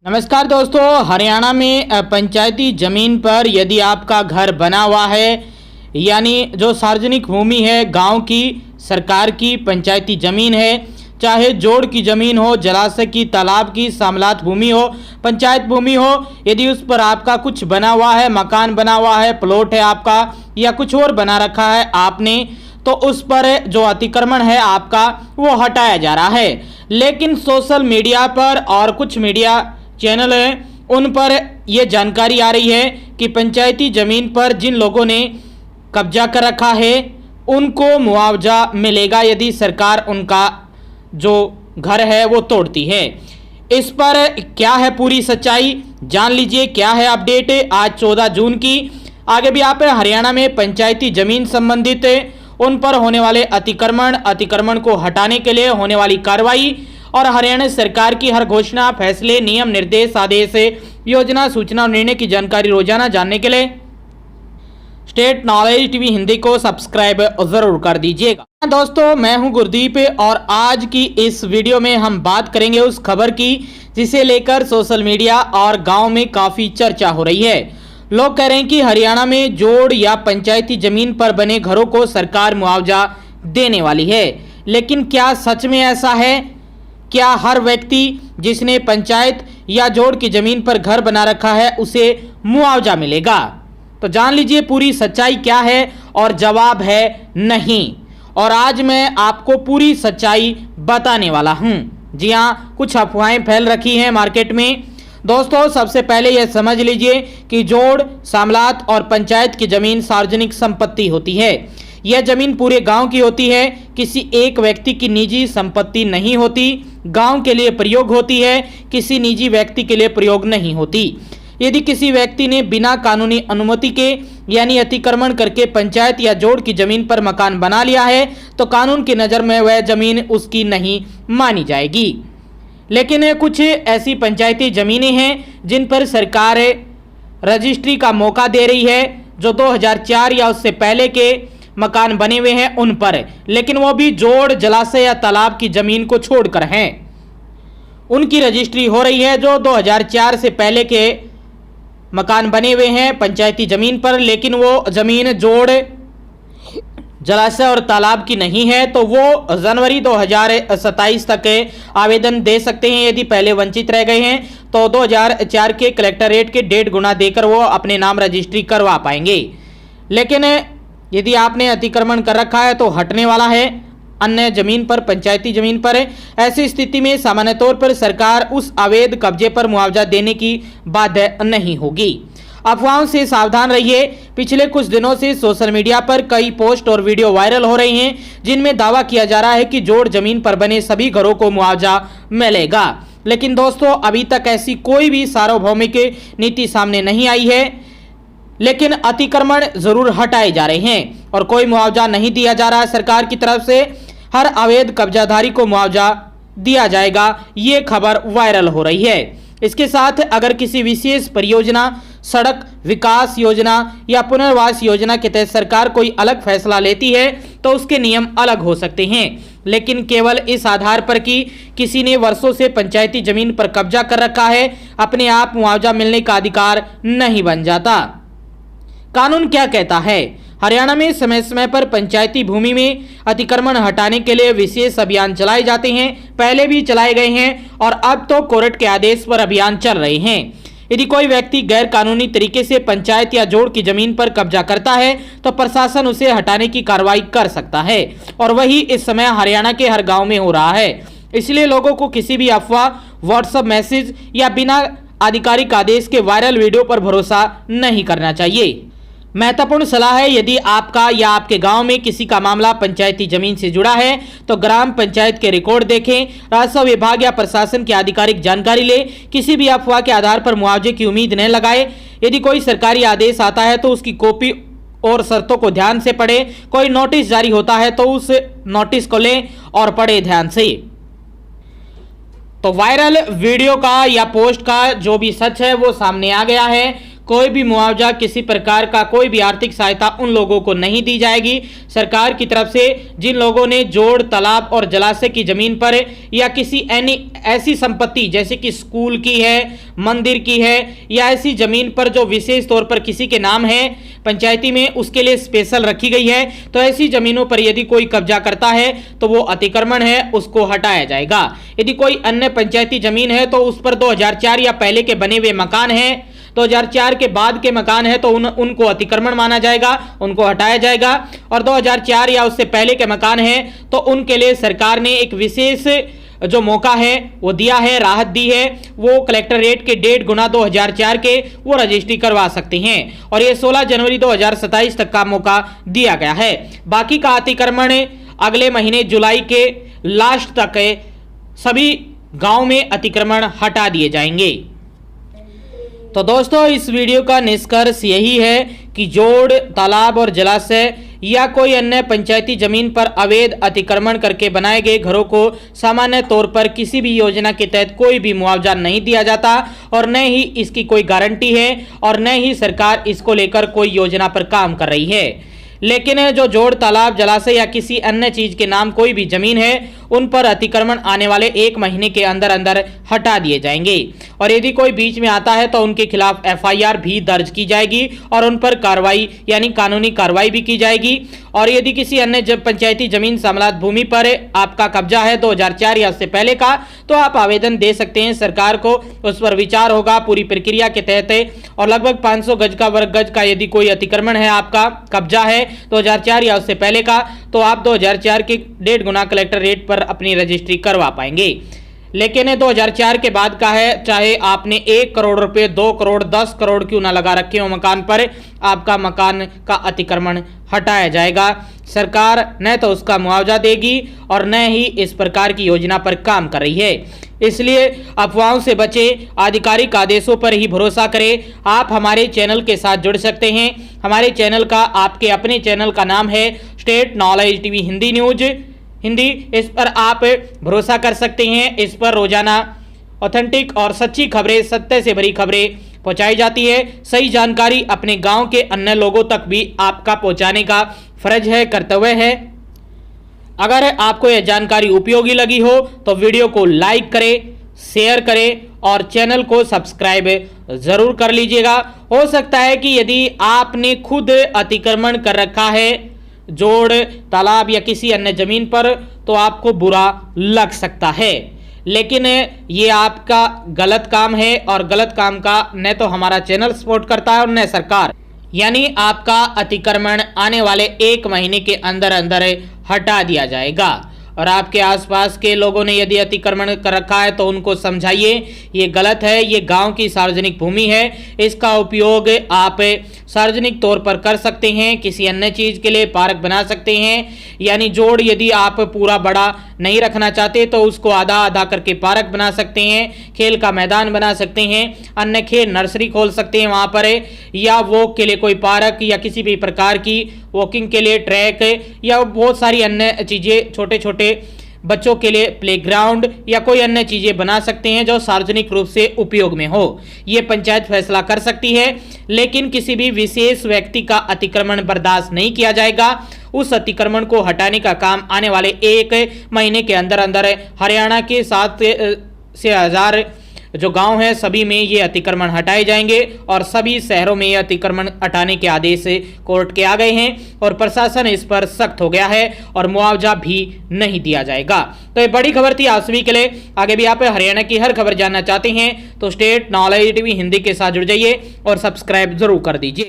नमस्कार दोस्तों, हरियाणा में पंचायती ज़मीन पर यदि आपका घर बना हुआ है, यानी जो सार्वजनिक भूमि है, गांव की सरकार की पंचायती ज़मीन है, चाहे जोड़ की ज़मीन हो, जलाशय की, तालाब की, सामलात भूमि हो, पंचायत भूमि हो, यदि उस पर आपका कुछ बना हुआ है, मकान बना हुआ है, प्लॉट है आपका या कुछ और बना रखा है आपने, तो उस पर जो अतिक्रमण है आपका वो हटाया जा रहा है। लेकिन सोशल मीडिया पर और कुछ मीडिया चैनल हैं उन पर यह जानकारी आ रही है कि पंचायती ज़मीन पर जिन लोगों ने कब्जा कर रखा है उनको मुआवजा मिलेगा यदि सरकार उनका जो घर है वो तोड़ती है। इस पर क्या है पूरी सच्चाई, जान लीजिए क्या है अपडेट आज 14 जून की। आगे भी आप हरियाणा में पंचायती ज़मीन संबंधित उन पर होने वाले अतिक्रमण को हटाने के लिए होने वाली कार्रवाई और हरियाणा सरकार की हर घोषणा, फैसले, नियम, निर्देश, आदेश, योजना, सूचना और निर्णय की जानकारी रोजाना जानने के लिए स्टेट नॉलेज टीवी हिंदी को सब्सक्राइब जरूर कर दीजिएगा। दोस्तों, मैं हूं गुरदीप और आज की इस वीडियो में हम बात करेंगे उस खबर की जिसे लेकर सोशल मीडिया और गांव में काफी चर्चा हो रही है। लोग कह रहे हैं कि हरियाणा में जोड़ या पंचायती जमीन पर बने घरों को सरकार मुआवजा देने वाली है, लेकिन क्या सच में ऐसा है? क्या हर व्यक्ति जिसने पंचायत या जोड़ की जमीन पर घर बना रखा है उसे मुआवजा मिलेगा? तो जान लीजिए पूरी सच्चाई क्या है और जवाब है नहीं। और आज मैं आपको पूरी सच्चाई बताने वाला हूं। जी हाँ, कुछ अफवाहें फैल रखी हैं मार्केट में। दोस्तों, सबसे पहले यह समझ लीजिए कि जोड़, सामलात और पंचायत की जमीन सार्वजनिक संपत्ति होती है। यह जमीन पूरे गांव की होती है, किसी एक व्यक्ति की निजी संपत्ति नहीं होती। गांव के लिए प्रयोग होती है, किसी निजी व्यक्ति के लिए प्रयोग नहीं होती। यदि किसी व्यक्ति ने बिना कानूनी अनुमति के यानी अतिक्रमण करके पंचायत या जोड़ की जमीन पर मकान बना लिया है तो कानून की नज़र में वह जमीन उसकी नहीं मानी जाएगी। लेकिन कुछ ऐसी पंचायती जमीनें हैं जिन पर सरकार रजिस्ट्री का मौका दे रही है, जो 2004 या उससे पहले के मकान बने हुए हैं उन पर, लेकिन वो भी जोड़, जलाशय या तालाब की जमीन को छोड़कर हैं। उनकी रजिस्ट्री हो रही है जो 2004 से पहले के मकान बने हुए हैं पंचायती जमीन पर, लेकिन वो जमीन जोड़, जलाशय और तालाब की नहीं है, तो वो जनवरी 2027 तक आवेदन दे सकते हैं। यदि पहले वंचित रह गए हैं तो 2004 के कलेक्टरेट के 1.5 गुना देकर वो अपने नाम रजिस्ट्री करवा पाएंगे। लेकिन यदि आपने अतिक्रमण कर रखा है तो हटने वाला है अन्य जमीन पर, पंचायती जमीन पर। ऐसी स्थिति में सामान्य तौर पर सरकार उस अवैध कब्जे पर मुआवजा देने की बाध्य नहीं होगी। अफवाहों से सावधान रहिए। पिछले कुछ दिनों से सोशल मीडिया पर कई पोस्ट और वीडियो वायरल हो रही हैं जिनमें दावा किया जा रहा है कि जोड़ जमीन पर बने सभी घरों को मुआवजा मिलेगा। लेकिन दोस्तों, अभी तक ऐसी कोई भी सार्वभौमिक नीति सामने नहीं आई है, लेकिन अतिक्रमण जरूर हटाए जा रहे हैं और कोई मुआवजा नहीं दिया जा रहा है सरकार की तरफ से। हर अवैध कब्जाधारी को मुआवजा दिया जाएगा, ये खबर वायरल हो रही है। इसके साथ अगर किसी विशेष परियोजना, सड़क विकास योजना या पुनर्वास योजना के तहत सरकार कोई अलग फैसला लेती है तो उसके नियम अलग हो सकते हैं, लेकिन केवल इस आधार पर कि किसी ने वर्षों से पंचायती जमीन पर कब्जा कर रखा है अपने आप मुआवजा मिलने का अधिकार नहीं बन जाता। कानून क्या कहता है? हरियाणा में समय समय पर पंचायती भूमि में अतिक्रमण हटाने के लिए विशेष अभियान चलाए जाते हैं। पहले भी चलाए गए हैं और अब तो कोर्ट के आदेश पर अभियान चल रहे हैं। यदि कोई व्यक्ति गैर कानूनी तरीके से पंचायत या जोड़ की जमीन पर कब्जा करता है तो प्रशासन उसे हटाने की कार्रवाई कर सकता है, और वही इस समय हरियाणा के हर गाँव में हो रहा है। इसलिए लोगों को किसी भी अफवाह, व्हाट्सएप मैसेज या बिना आधिकारिक आदेश के वायरल वीडियो पर भरोसा नहीं करना चाहिए। महत्वपूर्ण सलाह है, यदि आपका या आपके गांव में किसी का मामला पंचायती जमीन से जुड़ा है तो ग्राम पंचायत के रिकॉर्ड देखें, राजस्व विभाग या प्रशासन की आधिकारिक जानकारी ले। किसी भी अफवाह के आधार पर मुआवजे की उम्मीद न लगाए। यदि कोई सरकारी आदेश आता है तो उसकी कॉपी और शर्तों को ध्यान से पढ़े। कोई नोटिस जारी होता है तो उस नोटिस को लें और पढ़े ध्यान से। तो वायरल वीडियो का या पोस्ट का जो भी सच है वो सामने आ गया है। कोई भी मुआवजा, किसी प्रकार का कोई भी आर्थिक सहायता उन लोगों को नहीं दी जाएगी। सरकार की तरफ से जिन लोगों ने जोड़, तालाब और जलाशय की जमीन पर या किसी ऐसी संपत्ति जैसे कि स्कूल की है, मंदिर की है या ऐसी जमीन पर जो विशेष तौर पर किसी के नाम है पंचायती में, उसके लिए स्पेशल रखी गई है, तो ऐसी जमीनों पर यदि कोई कब्जा करता है तो वो अतिक्रमण है, उसको हटाया जाएगा। यदि कोई अन्य पंचायती जमीन है तो उस पर 2004 या पहले के बने हुए मकान है, 2004 के बाद के मकान है तो उनको अतिक्रमण माना जाएगा, उनको हटाया जाएगा। और 2004 या उससे पहले के मकान है तो उनके लिए सरकार ने एक विशेष जो मौका है वो दिया है, राहत दी है। वो कलेक्टरेट के 1.5 गुना 2004 के वो रजिस्ट्री करवा सकते हैं और ये 16 जनवरी 2027 तक का मौका दिया गया है। बाकी का अतिक्रमण अगले महीने जुलाई के लास्ट तक सभी गांव में अतिक्रमण हटा दिए जाएंगे। तो दोस्तों, इस वीडियो का निष्कर्ष यही है कि जोड़, तालाब और जलाशय या कोई अन्य पंचायती जमीन पर अवैध अतिक्रमण करके बनाए गए घरों को सामान्य तौर पर किसी भी योजना के तहत कोई भी मुआवजा नहीं दिया जाता और न ही इसकी कोई गारंटी है और न ही सरकार इसको लेकर कोई योजना पर काम कर रही है। लेकिन जो जोड़, तालाब, जलाशय या किसी अन्य चीज के नाम कोई भी जमीन है उन पर अतिक्रमण आने वाले 1 महीने के अंदर अंदर हटा दिए जाएंगे और यदि कोई बीच में आता है तो उनके खिलाफ FIR भी दर्ज की जाएगी और उन पर कार्रवाई यानी कानूनी कार्रवाई भी की जाएगी। और यदि किसी अन्य पंचायती जमीन समलात भूमि पर आपका कब्जा है 2004 या उससे पहले का, तो आप आवेदन दे सकते हैं, सरकार को उस पर विचार होगा पूरी प्रक्रिया के तहत। और लगभग 500 गज का वर्ग गज का यदि कोई अतिक्रमण है, आपका कब्जा है 2004 या उससे पहले का, तो आप 2004 के 1.5 गुना कलेक्टर रेट पर अपनी रजिस्ट्री करवा पाएंगे। लेकिन 2004 के बाद का है, चाहे आपने 1 करोड़ रुपए, 2 करोड़, 10 करोड़ क्यों ना लगा रखे हो मकान पर, आपका मकान का अतिक्रमण हटाया जाएगा। सरकार न तो उसका मुआवजा देगी और न ही इस प्रकार की योजना पर काम कर रही है। इसलिए अफवाहों से बचे, आधिकारिक आदेशों पर ही भरोसा करें। आप हमारे चैनल के साथ जुड़ सकते हैं। हमारे चैनल का, आपके अपने चैनल का नाम है state knowledge TV Hindi news Hindi. इस पर आप भरोसा कर सकते हैं। इस पर रोजाना ऑथेंटिक और सच्ची खबरें, सत्य से भरी खबरें पहुंचाई जाती है। सही जानकारी अपने गांव के अन्य लोगों तक भी आपका पहुंचाने का फर्ज है, कर्तव्य है। अगर आपको यह जानकारी उपयोगी लगी हो तो वीडियो को लाइक करें, शेयर करें और चैनल को सब्सक्राइब जरूर कर लीजिएगा। हो सकता है कि यदि आपने खुद अतिक्रमण कर रखा है जोड़, तालाब या किसी अन्य जमीन पर, तो आपको बुरा लग सकता है, लेकिन ये आपका गलत काम है और गलत काम का न तो हमारा चैनल सपोर्ट करता है और न सरकार। यानी आपका अतिक्रमण आने वाले 1 महीने के अंदर अंदर हटा दिया जाएगा। और आपके आसपास के लोगों ने यदि अतिक्रमण कर रखा है तो उनको समझाइए ये गलत है, ये गांव की सार्वजनिक भूमि है, इसका उपयोग आप सार्वजनिक तौर पर कर सकते हैं, किसी अन्य चीज़ के लिए पार्क बना सकते हैं। यानी जोड़ यदि आप पूरा बड़ा नहीं रखना चाहते तो उसको आधा आधा करके पार्क बना सकते हैं, खेल का मैदान बना सकते हैं, अन्य खेल नर्सरी खोल सकते हैं वहाँ पर, या वॉक के लिए कोई पार्क या किसी भी प्रकार की वॉकिंग के लिए ट्रैक या बहुत सारी अन्य चीज़ें, छोटे छोटे बच्चों के लिए प्लेग्राउंड या कोई अन्य चीजें बना सकते हैं जो सार्वजनिक रूप से उपयोग में हो। ये पंचायत फैसला कर सकती है, लेकिन किसी भी विशेष व्यक्ति का अतिक्रमण बर्दाश्त नहीं किया जाएगा। उस अतिक्रमण को हटाने का काम आने वाले 1 महीने के अंदर अंदर हरियाणा के 7 से 1000 जो गांव हैं सभी में ये अतिक्रमण हटाए जाएंगे और सभी शहरों में ये अतिक्रमण हटाने के आदेश कोर्ट के आ गए हैं और प्रशासन इस पर सख्त हो गया है और मुआवजा भी नहीं दिया जाएगा। तो ये बड़ी खबर थी आप सभी के लिए। आगे भी आप हरियाणा की हर खबर जानना चाहते हैं तो स्टेट नॉलेज टीवी हिंदी के साथ जुड़ जाइए और सब्सक्राइब जरूर कर दीजिए।